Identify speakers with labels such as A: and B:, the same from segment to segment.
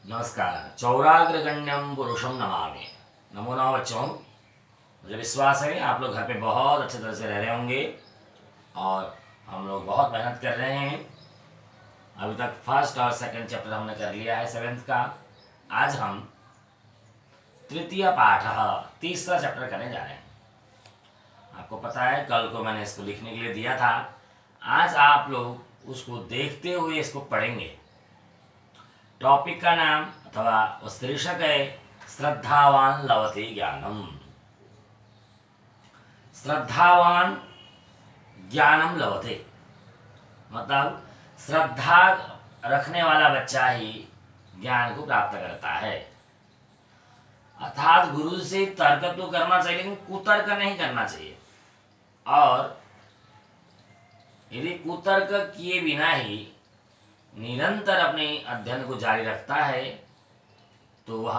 A: नमस्कार। चौराग्रगण्यम पुरुषम नमामि। नमो नमः बच्चों। मुझे विश्वास है आप लोग घर पे बहुत अच्छे तरह से रह रहे होंगे और हम लोग बहुत मेहनत कर रहे हैं। अभी तक फर्स्ट और सेकंड चैप्टर हमने कर लिया है सेवेंथ का। आज हम तृतीय पाठ तीसरा चैप्टर करने जा रहे हैं। आपको पता है कल को मैंने इसको लिखने के लिए दिया था। आज आप लोग उसको देखते हुए इसको पढ़ेंगे। टॉपिक का नाम अथवा उस शीर्षक है श्रद्धावान लभते ज्ञानम। श्रद्धावान ज्ञानम लभते मतलब श्रद्धा रखने वाला बच्चा ही ज्ञान को प्राप्त करता है। अर्थात गुरु से तर्क तो करना चाहिए लेकिन कुतर्क नहीं करना चाहिए। और यदि कुतर्क किए बिना ही निरंतर अपने अध्ययन को जारी रखता है तो वह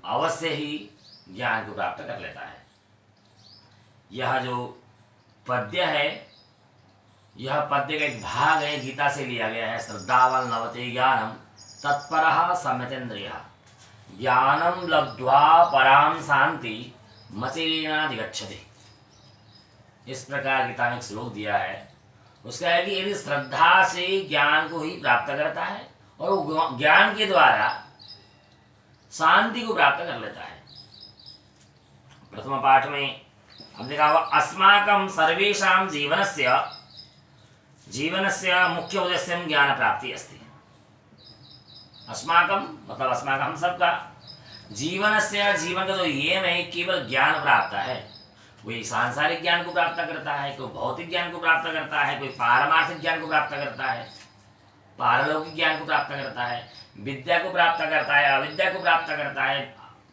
A: अवश्य ही ज्ञान को प्राप्त कर लेता है। यह जो पद्य है यह पद्य का एक भाग है, गीता से लिया गया है। श्रद्धावान लभते ज्ञानम तत्परः सम्यतेन्द्रियः ज्ञानम लब्ध्वा पराम शांति मचेनाधिगच्छति। इस प्रकार गीता में एक श्लोक दिया है। उसका है कि यदि श्रद्धा से ज्ञान को ही प्राप्त करता है और वो ज्ञान के द्वारा शांति को प्राप्त कर लेता है। प्रथम पाठ में हम देखा हुआ अस्माकं सर्वेषां जीवनस्य मुख्य उद्देश्य ज्ञान प्राप्ति अस्ति। अस्माकं मतलब अस्माकं हम सबका जीवन का जो एम है केवल ज्ञान प्राप्त है। कोई सांसारिक ज्ञान को प्राप्त करता है, कोई भौतिक ज्ञान को प्राप्त करता है, कोई पारमार्थिक ज्ञान को प्राप्त करता है, पारलौकिक ज्ञान को प्राप्त करता है, विद्या को प्राप्त करता है, अविद्या को प्राप्त करता है,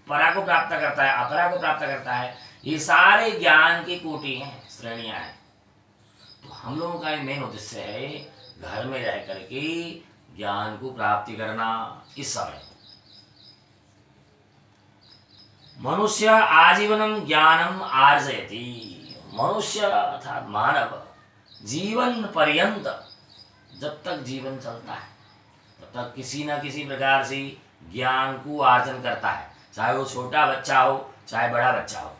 A: परा को प्राप्त करता है, अपरा को प्राप्त करता है। ये सारे ज्ञान की कोटि हैं, श्रेणियां हैं। तो हम लोगों का मेन उद्देश्य है घर में रह करके ज्ञान को प्राप्ति करना। इस समय मनुष्य आजीवनम ज्ञानम आर्जयति। मनुष्य अर्थात मानव जीवन पर्यंत जब तक जीवन चलता है तब तक किसी न किसी प्रकार से ज्ञान को आर्जन करता है, चाहे वो छोटा बच्चा हो चाहे बड़ा बच्चा हो।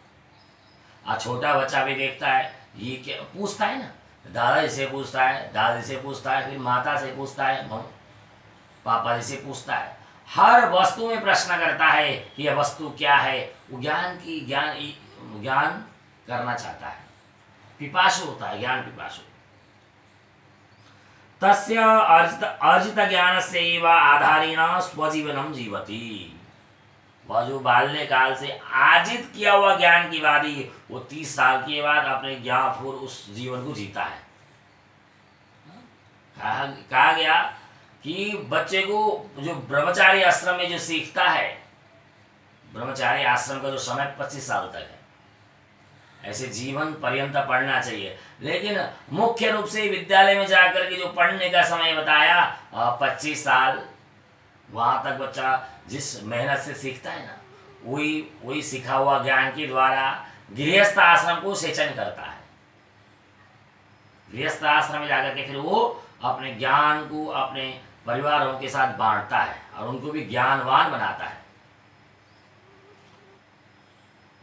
A: आज छोटा बच्चा भी देखता है ये क्या पूछता है ना, दादाजी से पूछता है, दादी से पूछता है, फिर माता से पूछता है, पापा जी से पूछता है। हर वस्तु में प्रश्न करता है कि यह वस्तु क्या है। वो ज्ञान करना चाहता है, पिपासु होता है, ज्ञान पिपासु। तस्य अर्जित ज्ञान से आधारेण स्वजीवनम जीवति। वह जो बाल्यकाल से अर्जित किया हुआ ज्ञान की वादी वो 30 साल के बाद अपने ज्ञान पूर्व उस जीवन को जीता है। कहा गया कि बच्चे को जो ब्रह्मचारी आश्रम में जो सीखता है, ब्रह्मचारी आश्रम का जो समय 25 साल तक है, ऐसे जीवन पर्यंत पढ़ना चाहिए। लेकिन मुख्य रूप से विद्यालय में जाकर के जो पढ़ने का समय बताया 25 साल, वहां तक बच्चा जिस मेहनत से सीखता है ना वही सीखा हुआ ज्ञान के द्वारा गृहस्थ आश्रम को सेचन करता है। गृहस्थ आश्रम में जाकर के फिर वो अपने ज्ञान को अपने परिवारों के साथ बांटता है और उनको भी ज्ञानवान बनाता है।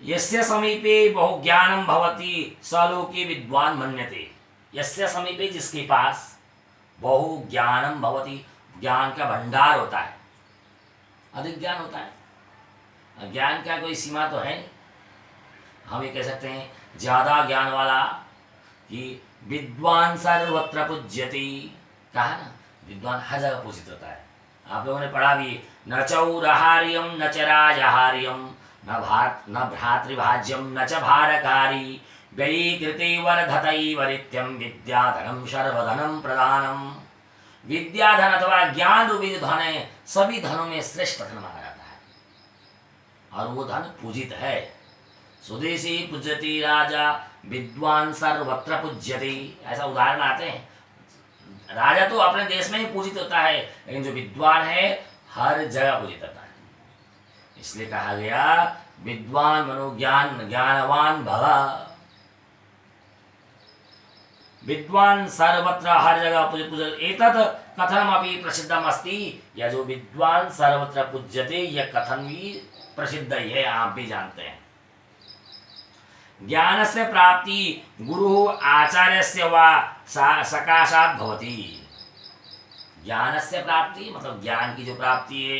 A: यस्य समीपे बहु ज्ञानम भवति स लोके विद्वान मन्यते। यस्य समीपे जिसके पास बहु ज्ञानम भवति ज्ञान का भंडार होता है, अधिक ज्ञान होता है। ज्ञान का कोई सीमा तो है नहीं। हम ये कह सकते हैं ज्यादा ज्ञान वाला कि विद्वान सर्वत्र पूज्यति। कहा ना, विद्वान हर जगह पूजित होता है। आप लोगों ने पढ़ा भी, न चौरहार्यम न च राजहार्यम न भ्रातृभाज्यम न च भारकारी व्ययीकृते वर्धते वरित्यम विद्याधनम सर्वधनम प्रदानम। विद्याधन अथवा ज्ञान रूपी जो धन है सभी धनों में श्रेष्ठ धन माना जाता है और वो धन पूजित है। स्वदेशी पूज्यति राजा विद्वान सर्वत्र पूज्यति, ऐसा उदाहरण आते हैं। राजा तो अपने देश में ही पूजित होता है लेकिन जो विद्वान है हर जगह पूजित होता है। इसलिए कहा गया विद्वान मनोज्ञान ज्ञानवान भव। विद्वान सर्वत्र हर जगह पूज्य एतत् कथनमपि प्रसिद्धम अस्ति। यह जो विद्वान सर्वत्र पूज्यते यह कथन भी प्रसिद्ध ही है, आप भी जानते हैं। ज्ञान से प्राप्ति गुरु आचार्य से वा सकाशात भवति। ज्ञान से प्राप्ति मतलब ज्ञान की जो प्राप्ति है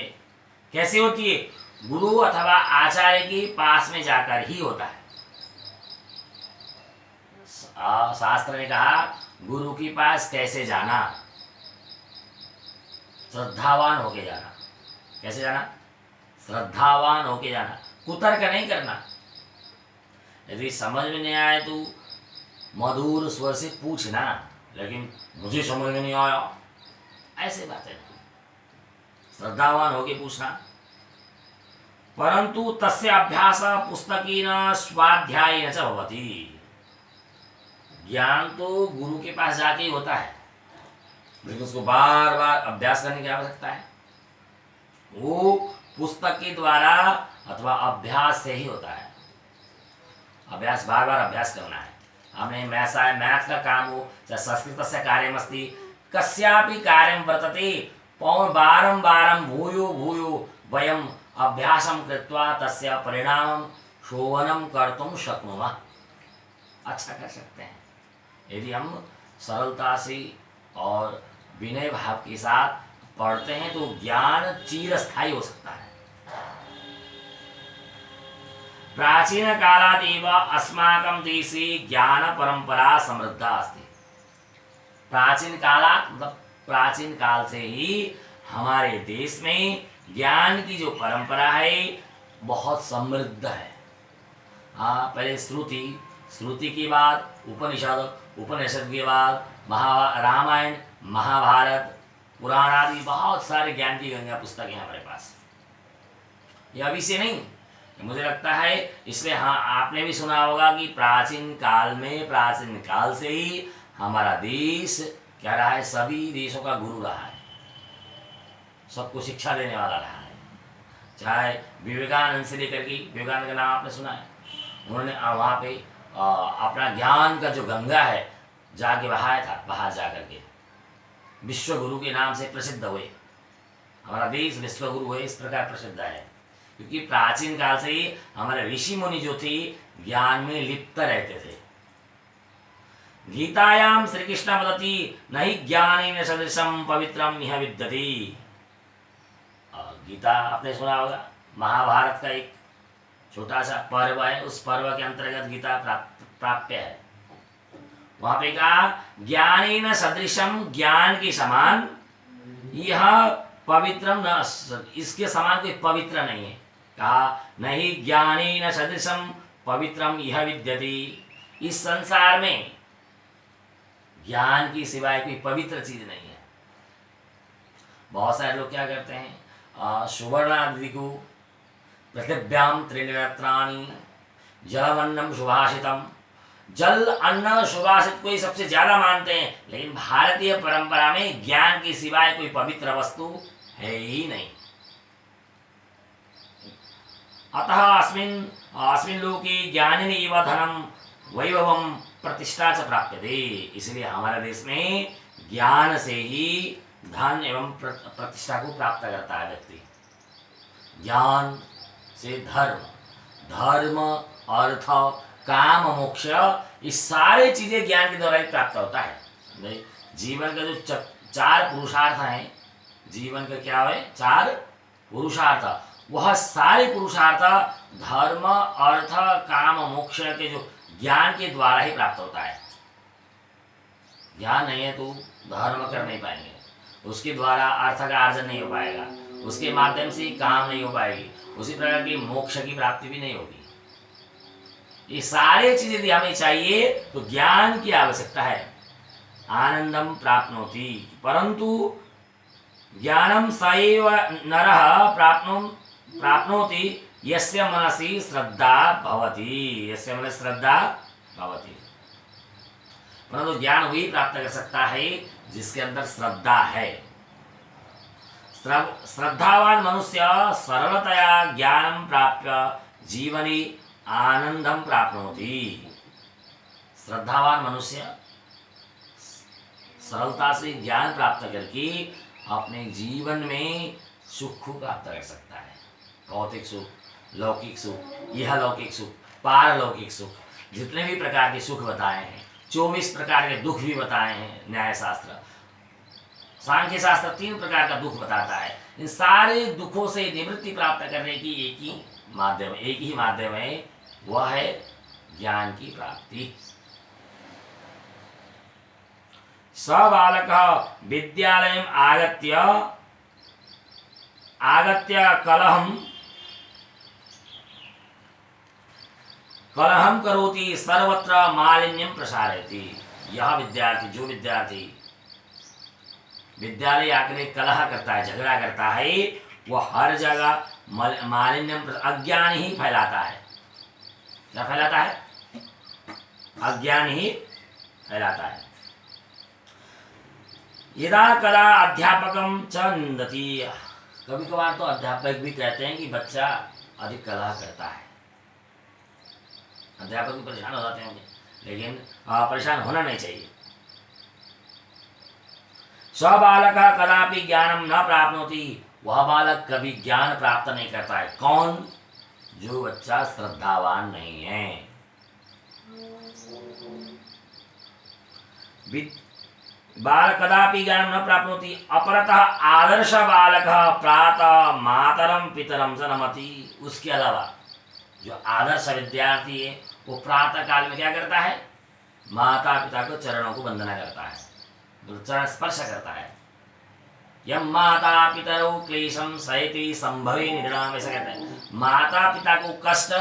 A: कैसे होती है? गुरु अथवा आचार्य के पास में जाकर ही होता है। शास्त्र ने कहा गुरु के पास कैसे जाना? श्रद्धावान होके जाना। कैसे जाना? श्रद्धावान होके जाना, कुतर्क नहीं करना। यदि समझ में नहीं आए तो मधुर स्वर से पूछना, लेकिन मुझे समझ में नहीं आया ऐसे बातें नहीं। श्रद्धावान होके पूछना। परंतु तस्य अभ्यास पुस्तकीन स्वाध्याय च भवति। ज्ञान तो गुरु के पास जाके ही होता है, लेकिन उसको बार बार अभ्यास करने की आवश्यकता है। वो पुस्तक के द्वारा अथवा अभ्यास से ही होता है। अभ्यास, बार बार अभ्यास करना है। हमने मैथ का काम हो चाहे संस्कृत से कार्यमस्ति कस्यापि कार्यं वर्तते बारं बारं भूयो भूयो वयम अभ्यासं कृत्वा तस्य परिणामं शोभनं कर्तुं शक्नुमः। अच्छा कर सकते हैं यदि हम सरलता से और विनय भाव के साथ पढ़ते हैं तो ज्ञान चिरस्थायी हो सकता है। प्राचीन कालात् एव अस्माकं देशे ज्ञान परंपरा समृद्धा अस्ति। प्राचीन कालात् मतलब प्राचीन काल से ही हमारे देश में ज्ञान की जो परंपरा है बहुत समृद्ध है। हाँ, पहले श्रुति के बाद उपनिषद, उपनिषद के बाद रामायण, महाभारत, पुराण आदि बहुत सारे ज्ञान की गंगा पुस्तक है हमारे पास। ये अभी से नहीं, मुझे लगता है इसलिए हाँ आपने भी सुना होगा कि प्राचीन काल से ही हमारा देश क्या रहा है, सभी देशों का गुरु रहा है, सबको शिक्षा देने वाला रहा है। चाहे विवेकानंद से लेकर के, विवेकानंद का नाम आपने सुना है, उन्होंने वहाँ पे अपना ज्ञान का जो गंगा है जाके बहाया था, बाहर जा करके विश्व गुरु के नाम से प्रसिद्ध हुए। हमारा देश विश्व गुरु है, इस प्रकार प्रसिद्ध है क्योंकि प्राचीन काल से ही हमारे ऋषि मुनि जो थे ज्ञान में लिप्त रहते थे। गीतायाम श्री कृष्ण वदति नहि ज्ञानेन सदृशं पवित्रम इह विद्यते। गीता आपने सुना होगा, महाभारत का एक छोटा सा पर्व है, उस पर्व के अंतर्गत गीता प्राप्य है। वहां पे कहा ज्ञानेन सदृशम, ज्ञान के समान, यह पवित्रम न, इसके समान कोई पवित्र नहीं है। कहा नहीं ज्ञानेन सदृशम पवित्रम यह विद्यते। इस संसार में ज्ञान की सिवाय कोई पवित्र चीज नहीं है। बहुत सारे लोग क्या करते हैं, सुवर्णादि को पृथिव्याम त्रिनेत्राणि जलमन्नम सुभाषितम, जल अन्न सुभाषित को ही सबसे ज्यादा मानते हैं, लेकिन भारतीय परंपरा में ज्ञान के सिवाय कोई पवित्र वस्तु है ही नहीं। अतः अस्मिन् लोके ज्ञानिनेव धनम वैभवम प्रतिष्ठा च प्राप्यते। इसलिए हमारे देश में ज्ञान से ही धन एवं प्रतिष्ठा को प्राप्त करता है व्यक्ति। ज्ञान से धर्म, अर्थ, काम, मोक्ष, ये सारे चीजें ज्ञान के द्वारा ही प्राप्त होता है। जीवन का जो चार पुरुषार्थ हैं, जीवन का क्या है, चार पुरुषार्थ, वह सारे पुरुषार्थ धर्म, अर्थ, काम, मोक्ष के जो ज्ञान के द्वारा ही प्राप्त होता है। ज्ञान नहीं है तो धर्म कर नहीं पाएंगे, उसके द्वारा अर्थ का अर्जन नहीं हो पाएगा, उसके माध्यम से काम नहीं हो पाएगी, उसी प्रकार की मोक्ष की प्राप्ति भी नहीं होगी। ये सारे चीजें यदि हमें चाहिए तो ज्ञान की आवश्यकता है। आनंदम प्राप्नोति, परंतु ज्ञानम सएव नरः प्राप्नोति यस्य मनसि श्रद्धा भवति। यस्य मनसि श्रद्धा भवति, परंतु ज्ञान वही प्राप्त कर सकता है जिसके अंदर श्रद्धा है। श्रद्धावान मनुष्य सरलतया ज्ञानम प्राप्य जीवने आनंदम प्राप्नोति। श्रद्धावान मनुष्य सरलता से ज्ञान प्राप्त करके अपने जीवन में सुख को प्राप्त कर सकता है। भौतिक सुख, लौकिक सुख, यह लौकिक सुख, पारलौकिक सुख, जितने भी प्रकार के सुख बताए हैं, 24 प्रकार के दुख भी बताए हैं। न्याय शास्त्र, सांख्य शास्त्र 3 प्रकार का दुख बताता है। इन सारे दुखों से निवृत्ति प्राप्त करने की एक ही माध्यम है, वह है ज्ञान की प्राप्ति। स बालकः विद्यालयम् आगत्य कलहं करोति, सर्वत्र मालिन्यं प्रसारयति। यह विद्यार्थी, जो विद्यार्थी विद्यालय आकर कलह करता है, झगड़ा करता है, वह हर जगह मालिन्यम, अज्ञान ही फैलाता है। क्या फैलाता है? अज्ञान ही फैलाता है। यदा कला अध्यापकम च निंदति। कभी कभार तो अध्यापक भी कहते हैं कि बच्चा अधिक कलह करता है। अध्यापक भी परेशान हो जाते होंगे, लेकिन परेशान होना नहीं चाहिए। स बालकः कदापि ज्ञानम न प्राप्नोति। वह बालक कभी ज्ञान प्राप्त नहीं करता है। कौन? जो बच्चा श्रद्धावान नहीं है। बाल कदापि ज्ञानम न प्राप्नोति। अपरतः आदर्श बालकः प्रातः मातरम पितरम च नमति। उसके अलावा जो आदर्श विद्यार्थी है, वो प्रातः काल में क्या करता है? माता पिता को चरणों को वंदना करता है, चरण स्पर्श करता है। यम माता पितरौ क्लेशम सहति संभवे निधनाम, ऐसा कहते हैं। माता पिता को कष्ट,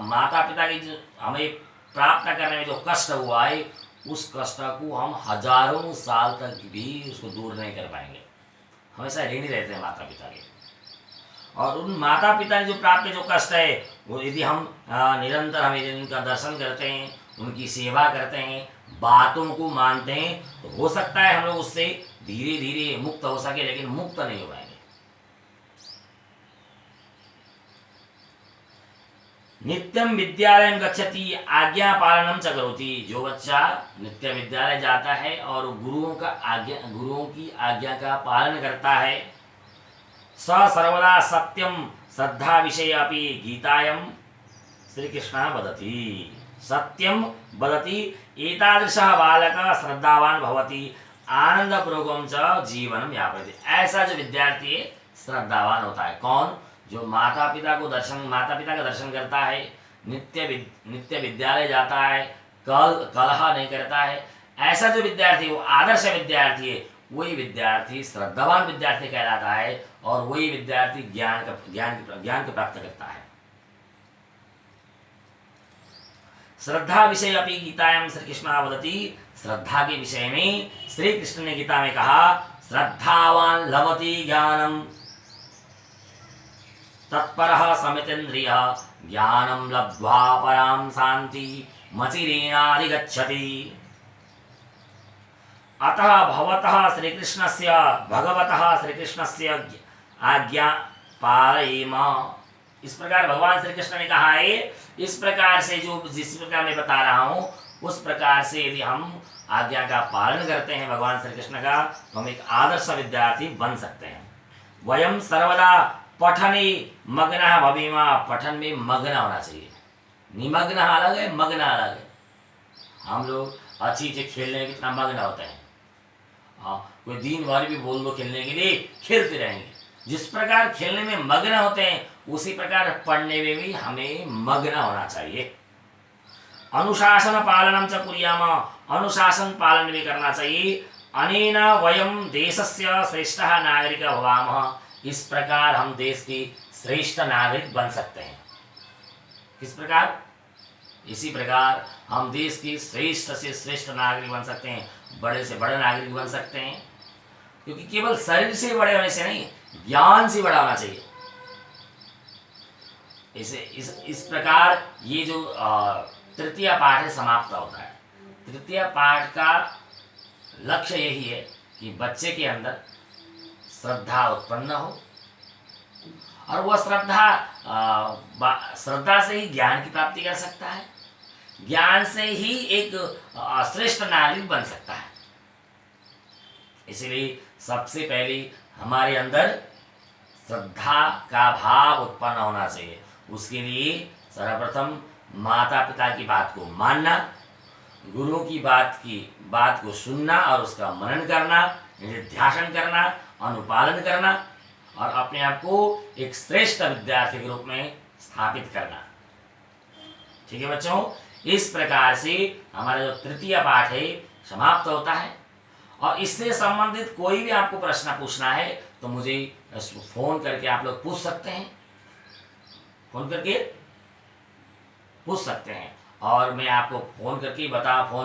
A: माता पिता की हमें प्राप्त करने में जो कष्ट हुआ है, उस कष्ट को हम हजारों साल तक भी उसको दूर नहीं कर पाएंगे। हमेशा ऋणी रहते हैं माता पिता के। और उन माता पिता ने जो प्राप्त जो कष्ट है, वो यदि हम निरंतर हमें उनका दर्शन करते हैं, उनकी सेवा करते हैं, बातों को मानते हैं, तो हो सकता है हम लोग उससे धीरे धीरे मुक्त हो सके, लेकिन मुक्त नहीं हो पाएंगे। नित्यम विद्यालय गच्छति आज्ञा पालनम च करोति। जो बच्चा नित्य विद्यालय जाता है और गुरुओं की आज्ञा का पालन करता है, स सर्वदा सत्यम श्रद्धा विषय अपि गीतायम श्री कृष्ण वदति। सत्यम वदति एतादृशः बालकः श्रद्धावान भवति आनंदपूर्वकं च जीवनं यापयति। ऐसा जो विद्यार्थी है श्रद्धावान होता है। कौन? जो माता पिता का दर्शन करता है, नित्य विद्यालय जाता है, कलह नहीं करता है। ऐसा जो विद्यार्थी, वो आदर्श विद्यार्थी है, वही विद्यार्थी श्रद्धावान विद्यार्थी कहलाता है, और वही विद्यार्थी ज्ञान को प्राप्त करता है। श्रद्धा विषय अपनी गीतायां श्री कृष्ण वदति। श्रद्धा के विषय में श्री कृष्ण ने गीता में कहा, श्रद्धावान लभते ज्ञानम तत्परः समितेन्द्रियः ज्ञानम लब्ध्वा परां शांति मचिरेणाधिगच्छति। अतः भगवतः श्रीकृष्णस्य आज्ञा पालयेम। इस प्रकार भगवान श्री कृष्ण ने कहा है, इस प्रकार से जिस प्रकार मैं बता रहा हूँ, उस प्रकार से यदि हम आज्ञा का पालन करते हैं भगवान श्री कृष्ण का, तो हम एक आदर्श विद्यार्थी बन सकते हैं। वयम सर्वदा पठने मग्न भवेम। पठन में मग्न होना चाहिए। निमग्न अलग है, मग्न अलग है। हम लोग अच्छी चीज खेलने में कितना मग्न होते हैं। कोई दिन भर भी बोल दो खेलने के लिए, खेलते रहेंगे। जिस प्रकार खेलने में मग्न होते हैं, उसी प्रकार पढ़ने में भी हमें मग्न होना चाहिए। अनुशासन पालनम च कुर्याम। अनुशासन पालन भी करना चाहिए। अनेन वयम देशस्य श्रेष्ठः नागरिकः भवामः। इस प्रकार हम देश की श्रेष्ठ नागरिक बन सकते हैं। किस प्रकार? इसी प्रकार हम देश की श्रेष्ठ से श्रेष्ठ नागरिक बन सकते हैं, बड़े से बड़े नागरिक बन सकते हैं। क्योंकि केवल शरीर से बड़े होने से नहीं, ज्ञान से बड़ा होना चाहिए। इस प्रकार ये जो तृतीय पाठ है समाप्त होता है। तृतीय पाठ का लक्ष्य यही है कि बच्चे के अंदर श्रद्धा उत्पन्न हो, और वह श्रद्धा से ही ज्ञान की प्राप्ति कर सकता है। ज्ञान से ही एक श्रेष्ठ नागरिक बन सकता है। इसलिए सबसे पहले हमारे अंदर श्रद्धा का भाव उत्पन्न होना चाहिए। उसके लिए सर्वप्रथम माता पिता की बात को मानना, गुरु की बात को सुनना और उसका मनन करना, निधिध्यासन करना, अनुपालन करना और अपने आप को एक श्रेष्ठ विद्यार्थी के रूप में स्थापित करना। ठीक है बच्चों, इस प्रकार से हमारा जो तृतीय पाठ है समाप्त होता है। और इससे संबंधित कोई भी आपको प्रश्न पूछना है तो मुझे फोन करके आप लोग पूछ सकते हैं, फोन करके पूछ सकते हैं और मैं आपको फोन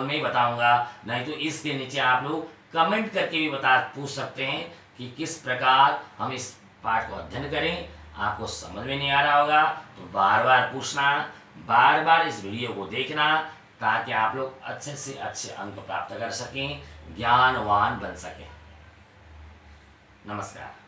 A: में ही बताऊंगा। नहीं तो इसके नीचे आप लोग कमेंट करके भी पूछ सकते हैं कि किस प्रकार हम इस पाठ को अध्ययन करें। आपको समझ में नहीं आ रहा होगा तो बार बार पूछना, बार बार इस वीडियो को देखना, ताकि आप लोग अच्छे से अच्छे अंक प्राप्त कर सकें, ज्ञानवान बन सकें। नमस्कार।